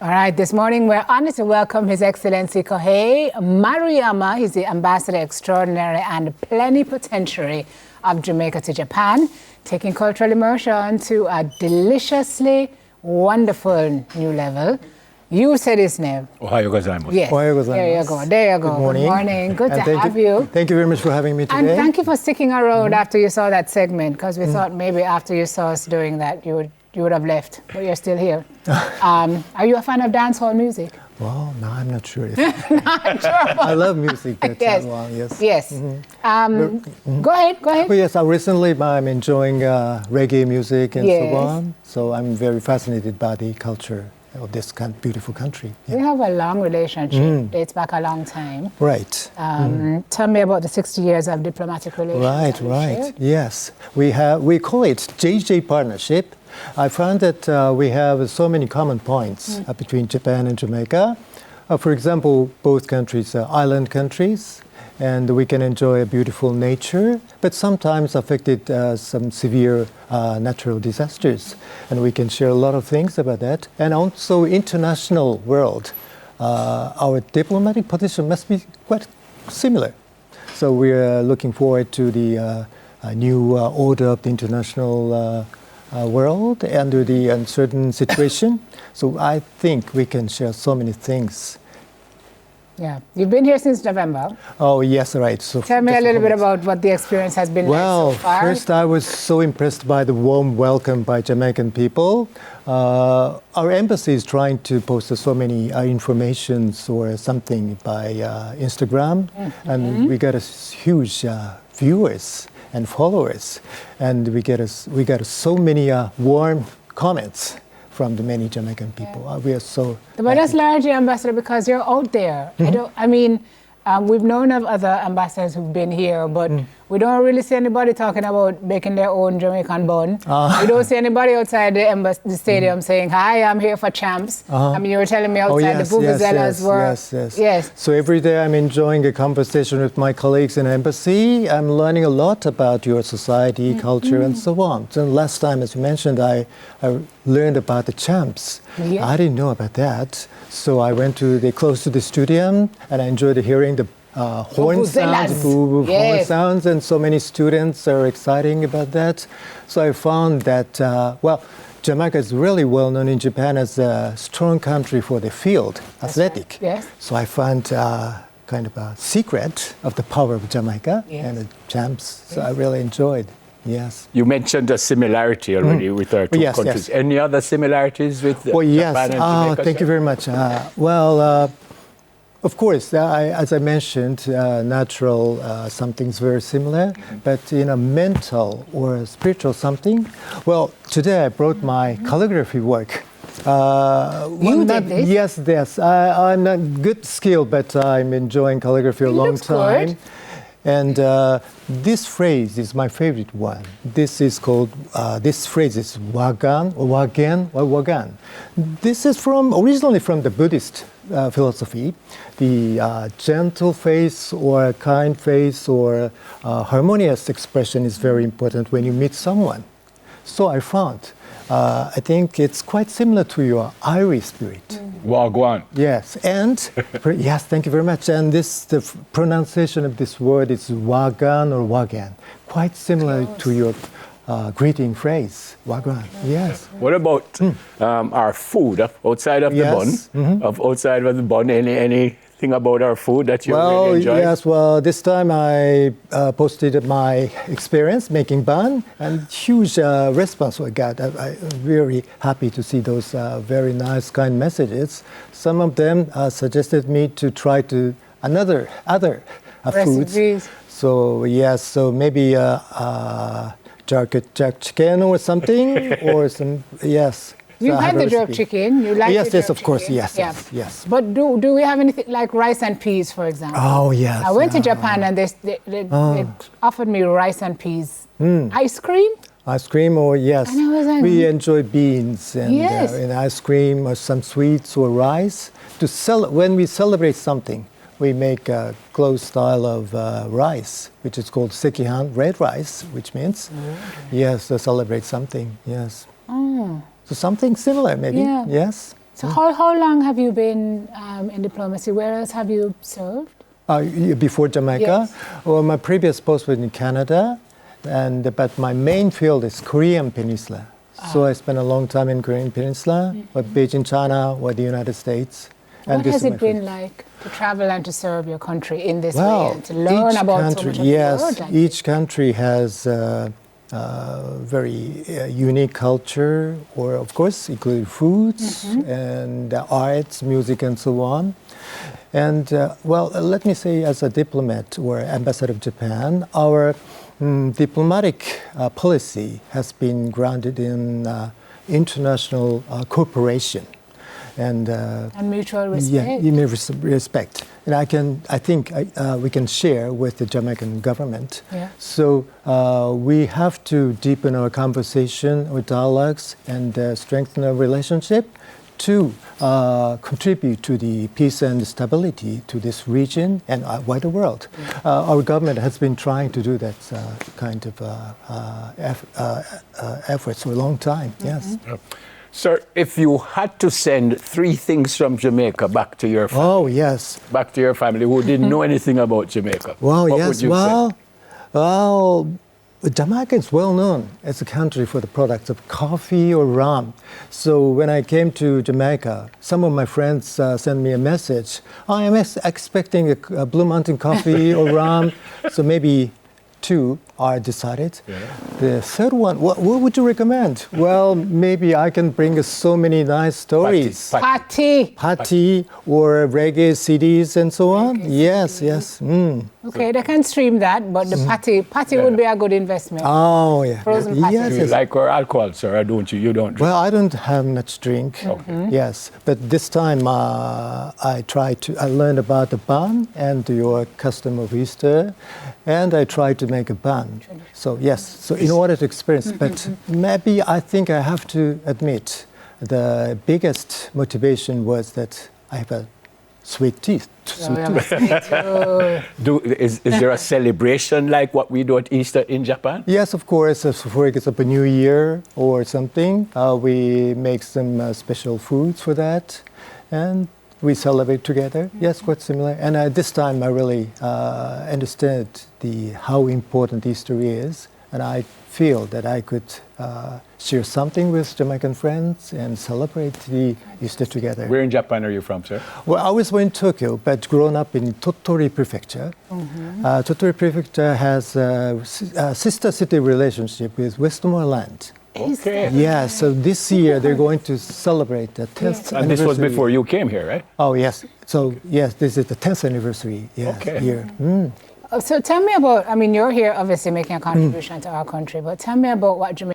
All right, this morning we're honored to welcome His Excellency Kohei Maruyama. He's the Ambassador Extraordinary and Plenipotentiary of Jamaica to Japan, taking cultural immersion to a deliciously wonderful new level. You said his name. Ohayo gozaimasu. Yes. Ohayo gozaimasu. There you go. There you go. Good morning. Good morning. Good to have you. Thank you very much for having me today. And thank you for sticking around after you saw that segment, because we thought maybe after you saw us doing that, you would have left, but you're still here. Are you a fan of dancehall music? Well, no, I'm not sure. Not sure. I love music, but Yes. well, yes. Yes. Go ahead. Well, yes, recently I'm enjoying reggae music and Yes. so on. So I'm very fascinated by the culture of this beautiful country. We have a long relationship. Dates back a long time. Right. Tell me about the 60 years of diplomatic relations. Right. Yes. We call it JJ partnership. I found that we have so many common points between Japan and Jamaica. For example, both countries are island countries, and we can enjoy a beautiful nature, but sometimes affected some severe natural disasters. And we can share a lot of things about that. And also international world, our diplomatic position must be quite similar. So we're looking forward to the new order of the international world under the uncertain situation. So I think we can share so many things. Yeah. You've been here since November. Oh, yes, right. So Tell me a little bit about what the experience has been like so far. First, I was so impressed by the warm welcome by Jamaican people. Our embassy is trying to post so many informations or something by Instagram, and we got a huge viewers and followers, and we got so many warm comments from the many Jamaican people. We are so But that's largely, Ambassador, because you're out there. We've known of other ambassadors who've been here, but we don't really see anybody talking about making their own Jamaican bun. We don't see anybody outside the stadium saying, "Hi, I'm here for champs." You were telling me outside the vuvuzelas were. Yes. So every day I'm enjoying a conversation with my colleagues in embassy. I'm learning a lot about your society, culture, and so on. So last time, as you mentioned, I learned about the champs. Yeah. I didn't know about that. So I went close to the stadium, and I enjoyed hearing the horn sounds, horn sounds, and so many students are excited about that. So I found that, Jamaica is really well known in Japan as a strong country for the field, athletic. Right. Yes. So I found kind of a secret of the power of Jamaica and the champs. So I really enjoyed. Yes. You mentioned a similarity already with our two countries. Yes. Any other similarities with Japan and Jamaica? Thank you very much. Of course, as I mentioned, natural something's very similar, but mental or spiritual something. Well, today I brought my calligraphy work. You did this? Yes. I'm not good skill, but I'm enjoying calligraphy a long time. Good. And this phrase is my favorite one. This phrase is wagan or wagan. This is originally from the Buddhist philosophy. The gentle face or kind face or harmonious expression is very important when you meet someone. So I found, I think it's quite similar to your Irish spirit. Wagwan. Yes, and yes, thank you very much. And the pronunciation of this word is wagan or wagan, quite similar to your greeting phrase, wagan. Yes. What about our food outside of the bun? Outside of the bun, anything about our food that you really enjoy? Yes. Well, this time I posted my experience making bun, and huge response I got. I'm very happy to see those very nice, kind messages. Some of them suggested me to try other foods. So yes, so maybe jerk chicken or something, or some You've had the jerk chicken. You like yes, the jerk of course, chicken. yes. But do we have anything like rice and peas, for example? Oh, yes. I went to Japan and they offered me rice and peas. Ice cream? Ice cream, or yes. And I was like, we enjoy beans and ice cream or some sweets or rice. When we celebrate something, we make a close style of rice, which is called sekihan, red rice, which means, to celebrate something, yes. So something similar, maybe, yes? So how long have you been in diplomacy? Where else have you served? Before Jamaica? Yes. Well, my previous post was in Canada, but my main field is Korean Peninsula. So I spent a long time in Korean Peninsula, or Beijing, China, or the United States. What has it been like to travel and to serve your country in this way and to learn about so much of the world? Like each country has very unique culture, or of course, including foods and arts, music, and so on. And let me say, as a diplomat or ambassador of Japan, our diplomatic policy has been grounded in international cooperation and mutual respect. Yeah, respect. And I think we can share with the Jamaican government. Yeah. So we have to deepen our conversation or dialogues and strengthen our relationship to contribute to the peace and stability to this region and wider world. Our government has been trying to do that kind of efforts for a long time. Yes. Sir, if you had to send 3 things from Jamaica back to your family, back to your family who didn't know anything about Jamaica, what would you say? Well, Jamaica is well known as a country for the products of coffee or rum. So when I came to Jamaica, some of my friends sent me a message. I am expecting a Blue Mountain coffee or rum. So maybe 2 are decided. Yeah. The third one, what would you recommend? Well, maybe I can bring so many nice stories. Party or reggae CDs and so on. Yes. Okay, they can stream that, but the party would be a good investment. Oh, yeah. Frozen party. Do you like our alcohol, sir, or don't you? You don't drink? Well, I don't have much drink. Okay. Yes, but this time I learned about the bun and your custom of Easter, and I tried to make a bun. So yes, so in order to experience, but maybe I think I have to admit the biggest motivation was that I have a sweet tooth. Is there a celebration like what we do at Easter in Japan? Yes, of course. For example, New Year or something, we make some special foods for that, and we celebrate together. Yes, quite similar. And this time I really understood how important Easter is, and I feel that I could share something with Jamaican friends and celebrate the Easter together. Where in Japan are you from, sir? Well, I was born in Tokyo, but grown up in Tottori Prefecture. Tottori Prefecture has a sister city relationship with Westmoreland. Okay. Yeah, so this year they're going to celebrate the 10th anniversary. And this was before you came here, right? Oh, yes. So, yes, this is the 10th anniversary year. So tell me about, I mean, you're here obviously making a contribution to our country, but tell me about what Jamaica